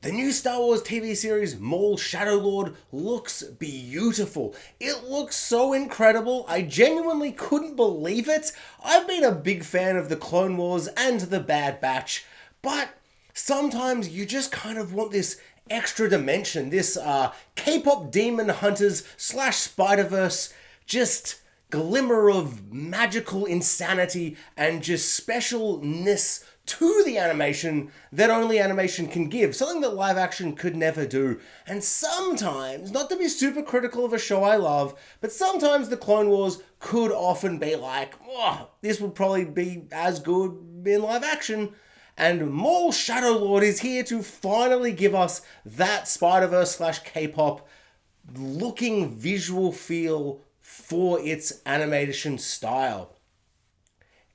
The new Star Wars TV series Maul Shadow Lord looks beautiful. It looks so incredible. I genuinely couldn't believe it. I've been a big fan of the Clone Wars and the Bad Batch, but sometimes you just kind of want this extra dimension, this K-pop demon hunters / Spider-Verse just glimmer of magical insanity and just specialness to the animation that only animation can give. Something that live action could never do. And sometimes, not to be super critical of a show I love, but sometimes the Clone Wars could often be like, oh, this would probably be as good in live action. And Maul Shadow Lord is here to finally give us that Spider-Verse / K-pop looking visual feel for its animation style.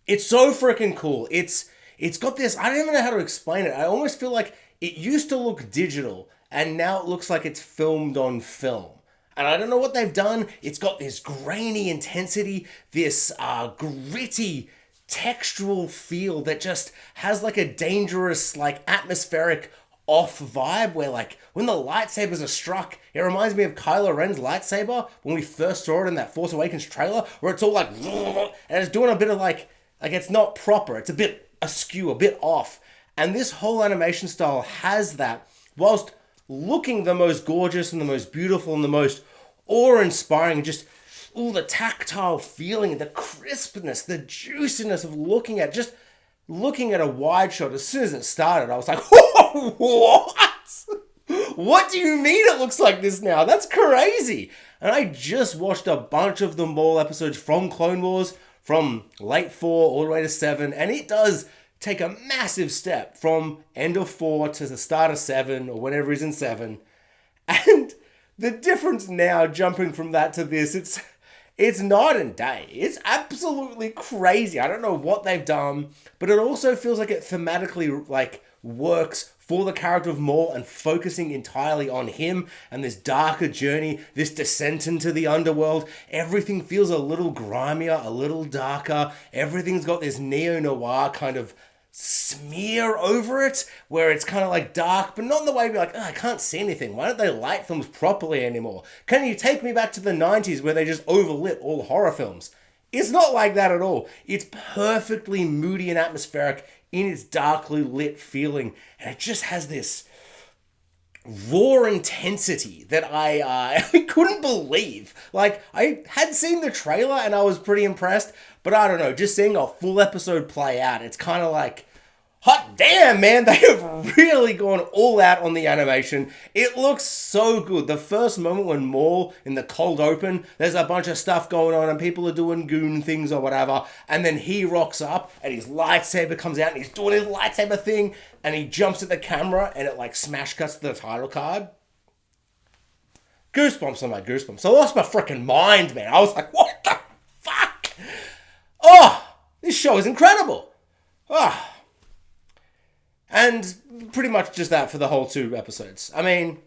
It's so freaking cool. It's got this, I don't even know how to explain it. I almost feel like it used to look digital and now it looks like it's filmed on film. And I don't know what they've done. It's got this grainy intensity, this gritty textural feel that just has like a dangerous, like atmospheric off vibe where like when the lightsabers are struck, it reminds me of Kylo Ren's lightsaber when we first saw it in that Force Awakens trailer where it's all like, and it's doing a bit of like it's not proper. It's a bit askew, a bit off. And this whole animation style has that whilst looking the most gorgeous and the most beautiful and the most awe-inspiring, just all the tactile feeling, the crispness, the juiciness of looking at a wide shot. As soon as it started, I was like, what? What do you mean it looks like this now? That's crazy. And I just watched a bunch of the Maul episodes from Clone Wars, from late 4 all the way to 7, and it does take a massive step from end of 4 to the start of 7, or whenever he's in 7. And the difference now, jumping from that to this, it's night and day. It's absolutely crazy. I don't know what they've done, but it also feels like it thematically like works for the character of Maul and focusing entirely on him and this darker journey, this descent into the underworld. Everything feels a little grimier, a little darker. Everything's got this neo-noir kind of smear over it where it's kind of like dark, but not in the way you're like, oh, I can't see anything. Why don't they light films properly anymore? Can you take me back to the 90s where they just overlit all horror films? It's not like that at all. It's perfectly moody and atmospheric in its darkly lit feeling, and it just has this raw intensity that I couldn't believe. Like, I had seen the trailer and I was pretty impressed, but I don't know, just seeing a full episode play out, it's kind of like, hot damn, man, they have really gone all out on the animation. It looks so good. The first moment when Maul, in the cold open, there's a bunch of stuff going on and people are doing goon things or whatever, and then he rocks up and his lightsaber comes out and he's doing his lightsaber thing and he jumps at the camera and it like smash cuts to the title card. Goosebumps on my goosebumps. I lost my freaking mind, man. I was like, what the fuck? Oh, this show is incredible. Oh. And pretty much just that for the whole 2 episodes. I mean,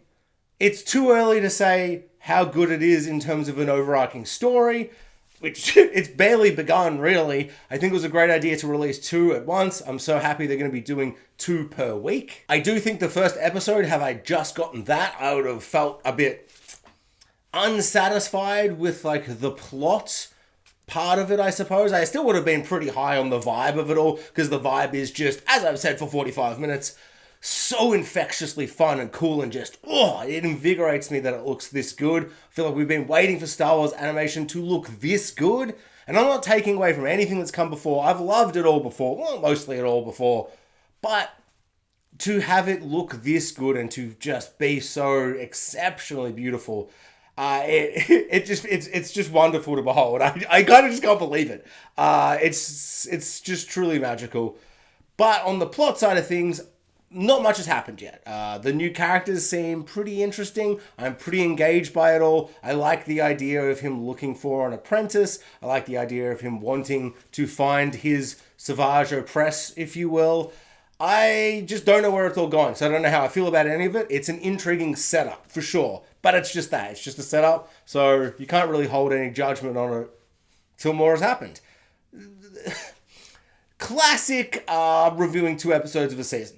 it's too early to say how good it is in terms of an overarching story, which it's barely begun, really. I think it was a great idea to release 2 at once. I'm so happy they're going to be doing 2 per week. I do think the first episode, have I just gotten that, I would have felt a bit unsatisfied with, like, the plot part of it, I suppose. I still would have been pretty high on the vibe of it all, because the vibe is just, as I've said for 45 minutes, so infectiously fun and cool and just, oh, it invigorates me that it looks this good. I feel like we've been waiting for Star Wars animation to look this good, and I'm not taking away from anything that's come before. I've loved it all before, well, mostly it all before, but to have it look this good and to just be so exceptionally beautiful, it's just wonderful to behold. I kind of just can't believe it. It's just truly magical. But on the plot side of things, not much has happened yet. The new characters seem pretty interesting. I'm pretty engaged by it all. I like the idea of him looking for an apprentice. I like the idea of him wanting to find his Savage Opress, if you will. I just don't know where it's all going, so I don't know how I feel about any of it. It's an intriguing setup, for sure. But it's just that. It's just a setup, so you can't really hold any judgment on it till more has happened. classic reviewing 2 episodes of a season.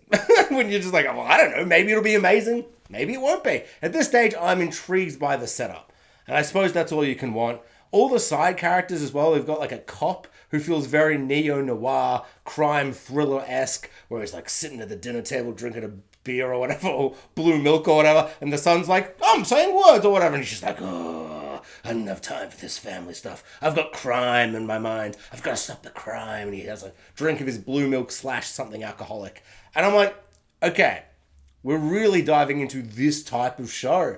When you're just like, well, I don't know, maybe it'll be amazing, maybe it won't be. At this stage, I'm intrigued by the setup. And I suppose that's all you can want. All the side characters as well, they've got like a cop who feels very neo-noir, crime thriller-esque, where he's like sitting at the dinner table drinking a beer or whatever, or blue milk or whatever, and the son's like, I'm saying words or whatever, and he's just like, oh, I don't have time for this family stuff. I've got crime in my mind. I've got to stop the crime. And he has a drink of his blue milk / something alcoholic. And I'm like, okay, we're really diving into this type of show.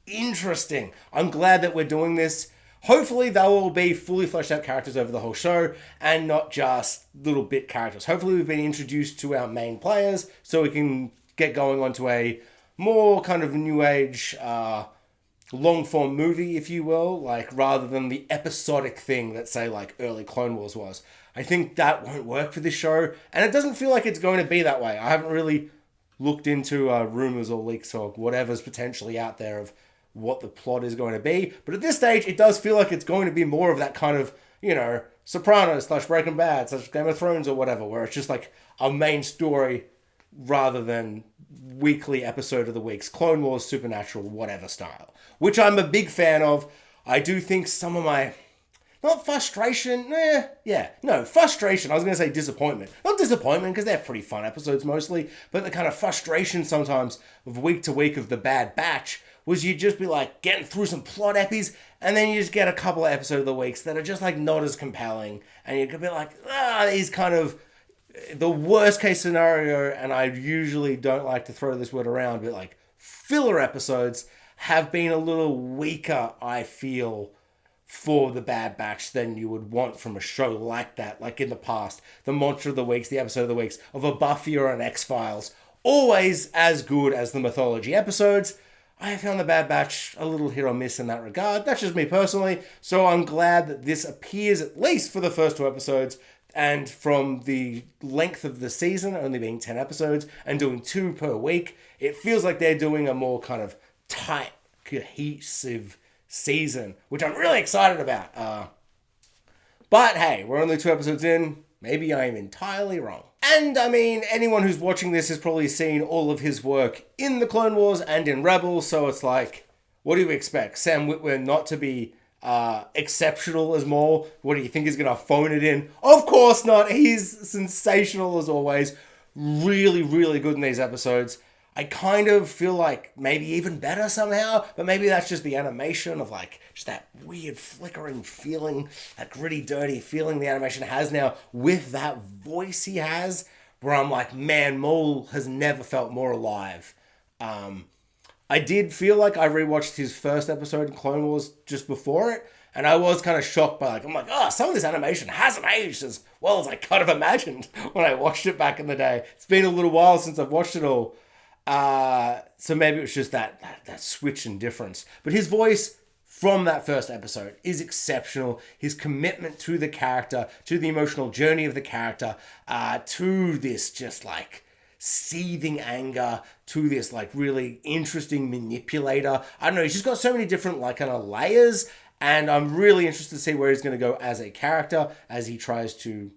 Interesting. I'm glad that we're doing this. Hopefully they'll all be fully fleshed out characters over the whole show and not just little bit characters. Hopefully we've been introduced to our main players so we can get going onto a more kind of new age long form movie, if you will, like rather than the episodic thing that say like early Clone Wars was. I think that won't work for this show, and it doesn't feel like it's going to be that way. I haven't really looked into rumors or leaks or whatever's potentially out there of what the plot is going to be, but at this stage it does feel like it's going to be more of that kind of, you know, Sopranos / Breaking Bad / Game of Thrones or whatever, where it's just like a main story rather than weekly episode of the weeks, Clone Wars, Supernatural, whatever style, which I'm a big fan of. I do think some of my, not frustration, frustration, I was going to say disappointment. Not disappointment, because they're pretty fun episodes mostly, but the kind of frustration sometimes of week to week of the Bad Batch was you'd just be like getting through some plot epis, and then you just get a couple of episodes of the weeks that are just like not as compelling, and you could be like, these kind of the worst case scenario, and I usually don't like to throw this word around, but like filler episodes have been a little weaker, I feel, for the Bad Batch than you would want from a show like that. Like in the past, the Monster of the Weeks, the Episode of the Weeks of a Buffy or an X-Files, always as good as the Mythology episodes. I found the Bad Batch a little hit or miss in that regard. That's just me personally. So I'm glad that this appears, at least for the first 2 episodes, and from the length of the season, only being 10 episodes, and doing 2 per week, it feels like they're doing a more kind of tight, cohesive season, which I'm really excited about. But hey, we're only 2 episodes in. Maybe I'm entirely wrong. And I mean, anyone who's watching this has probably seen all of his work in the Clone Wars and in Rebels, so it's like, what do you expect? Sam Witwer not to be exceptional as Maul? What do you think he's going to phone it in? Of course not. He's sensational as always. Really, really good in these episodes. I kind of feel like maybe even better somehow, but maybe that's just the animation of like just that weird flickering feeling, that gritty, dirty feeling the animation has now with that voice he has, where I'm like, man, Maul has never felt more alive. I did feel like I rewatched his first episode in Clone Wars just before it, and I was kind of shocked by I'm like, some of this animation hasn't aged as well as I kind of imagined when I watched it back in the day. It's been a little while since I've watched it all. So maybe it was just that switch and difference. But his voice from that first episode is exceptional. His commitment to the character, to the emotional journey of the character, to this just like seething anger, to this like really interesting manipulator. I don't know, he's just got so many different like kind of layers, and I'm really interested to see where he's going to go as a character, as he tries to,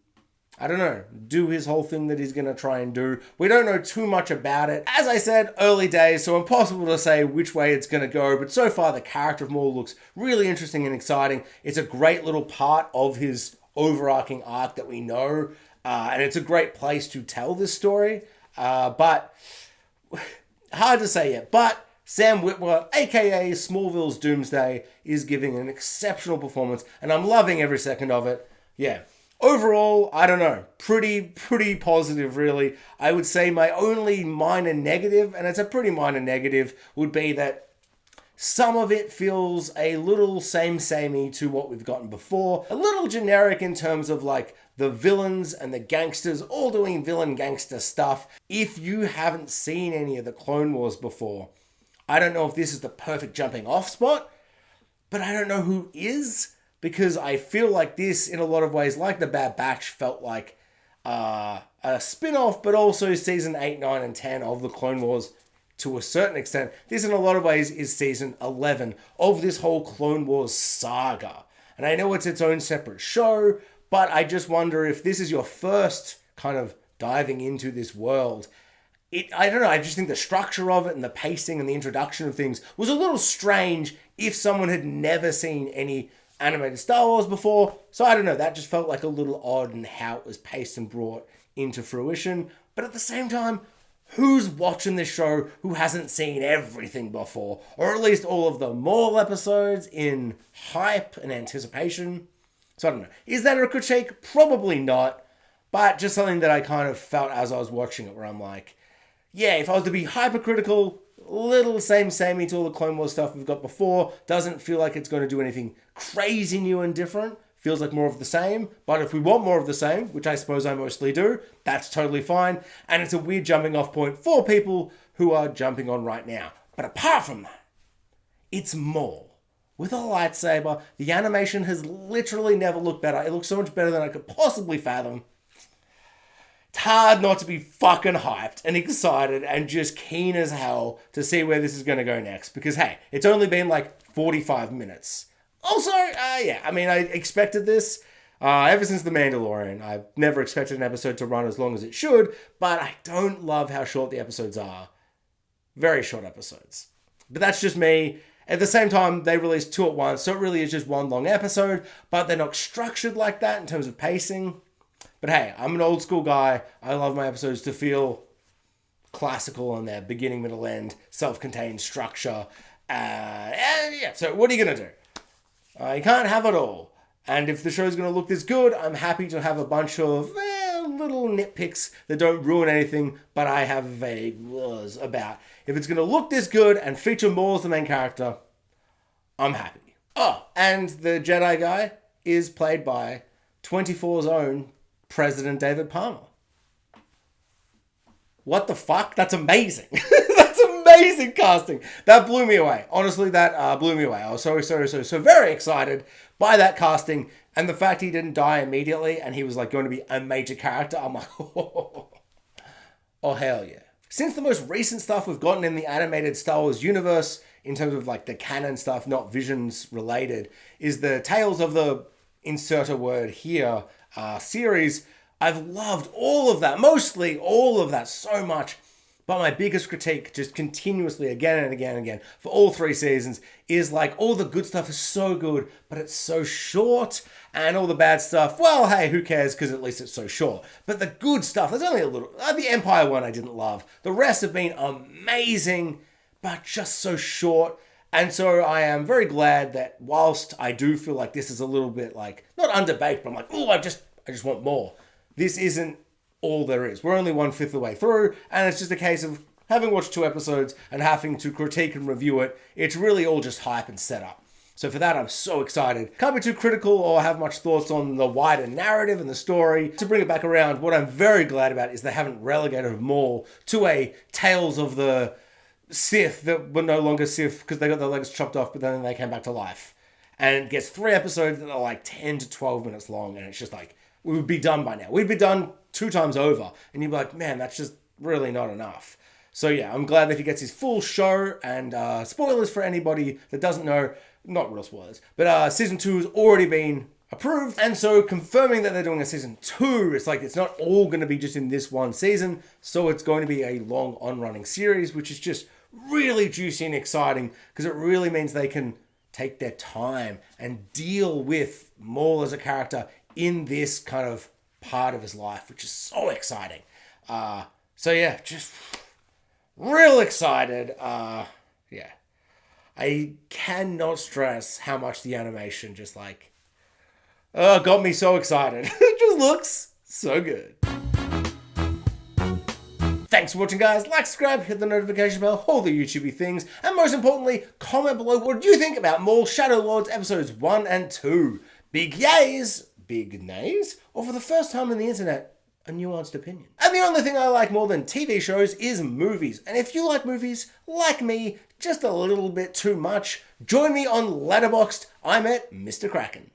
I don't know, do his whole thing that he's going to try and do. We don't know too much about it. As I said, early days, so impossible to say which way it's going to go. But so far, the character of Maul looks really interesting and exciting. It's a great little part of his overarching arc that we know. And it's a great place to tell this story. But hard to say yet. But Sam Witwer, aka Smallville's Doomsday, is giving an exceptional performance. And I'm loving every second of it. Yeah. Overall, I don't know, pretty positive, really. I would say my only minor negative, and it's a pretty minor negative, would be that some of it feels a little samey to what we've gotten before. A little generic in terms of like the villains and the gangsters all doing villain gangster stuff. If you haven't seen any of the Clone Wars before, I don't know if this is the perfect jumping off spot, but I don't know who is. Because I feel like this, in a lot of ways, like the Bad Batch, felt like a spin-off, but also season 8, 9, and 10 of the Clone Wars to a certain extent. This, in a lot of ways, is season 11 of this whole Clone Wars saga. And I know it's its own separate show, but I just wonder if this is your first kind of diving into this world. I don't know, I just think the structure of it and the pacing and the introduction of things was a little strange if someone had never seen any animated Star Wars before. So I don't know, that just felt like a little odd in how it was paced and brought into fruition. But at the same time, who's watching this show who hasn't seen everything before? Or at least all of the Maul episodes in hype and anticipation? So I don't know. Is that a critique? Probably not. But just something that I kind of felt as I was watching it, where I'm like, yeah, if I was to be hypercritical, little samey to all the Clone Wars stuff we've got before. Doesn't feel like it's going to do anything crazy new and different. Feels like more of the same. But if we want more of the same, which I suppose I mostly do, that's totally fine. And it's a weird jumping off point for people who are jumping on right now. But apart from that, it's Maul. With a lightsaber, the animation has literally never looked better. It looks so much better than I could possibly fathom. It's hard not to be fucking hyped and excited and just keen as hell to see where this is going to go next. Because, hey, it's only been like 45 minutes. Also, yeah, I mean, I expected this ever since The Mandalorian. I've never expected an episode to run as long as it should, but I don't love how short the episodes are. Very short episodes. But that's just me. At the same time, they released 2 at once, so it really is just one long episode, but they're not structured like that in terms of pacing. But hey, I'm an old school guy. I love my episodes to feel classical in their beginning, middle, end, self-contained structure. And yeah, so what are you going to do? You can't have it all. And if the show's going to look this good, I'm happy to have a bunch of little nitpicks that don't ruin anything, but I have vague was about. If it's going to look this good and feature Maul as the main character, I'm happy. Oh, and the Jedi guy is played by 24's own President David Palmer. What the fuck? That's amazing. That's amazing casting. That blew me away. Honestly, that blew me away. I was so very excited by that casting, and the fact he didn't die immediately and he was like going to be a major character. I'm like, oh hell yeah. Since the most recent stuff we've gotten in the animated Star Wars universe, in terms of like the canon stuff, not Visions related, is the Tales of the insert a word here series. I've loved all of that, mostly all of that so much. But my biggest critique, just continuously again and again and again, for all 3 seasons, is like all the good stuff is so good, but it's so short. And all the bad stuff, well, hey, who cares, because at least it's so short. But the good stuff, there's only a little. The Empire one I didn't love. The rest have been amazing, but just so short. And so I am very glad that whilst I do feel like this is a little bit like, not underbaked, but I'm like, oh, I just want more. This isn't all there is. We're only 1/5 of the way through, and it's just a case of having watched 2 episodes and having to critique and review it. It's really all just hype and setup. So for that, I'm so excited. Can't be too critical or have much thoughts on the wider narrative and the story. To bring it back around, what I'm very glad about is they haven't relegated Maul to a Tales of the Sith that were no longer Sith because they got their legs chopped off, but then they came back to life. And it gets 3 episodes that are like 10 to 12 minutes long, and it's just like, we would be done by now. We'd be done 2 times over. And you'd be like, man, that's just really not enough. So yeah, I'm glad that he gets his full show. And spoilers for anybody that doesn't know, not real spoilers, but season 2 has already been approved. And so confirming that they're doing a season 2, it's like it's not all going to be just in this one season. So it's going to be a long on-running series, which is just really juicy and exciting because it really means they can take their time and deal with Maul as a character in this kind of part of his life, which is so exciting. So yeah, just real excited. Yeah. I cannot stress how much the animation just like, got me so excited. It just looks so good. Thanks for watching, guys. Like, subscribe, hit the notification bell, all the YouTubey things, and most importantly, comment below what you think about Maul Shadow Lords episodes 1 and 2. Big yays, big nays, or for the first time on the internet, a nuanced opinion. And the only thing I like more than TV shows is movies. And if you like movies, like me, just a little bit too much, join me on Letterboxd. I'm at Mr. Kraken.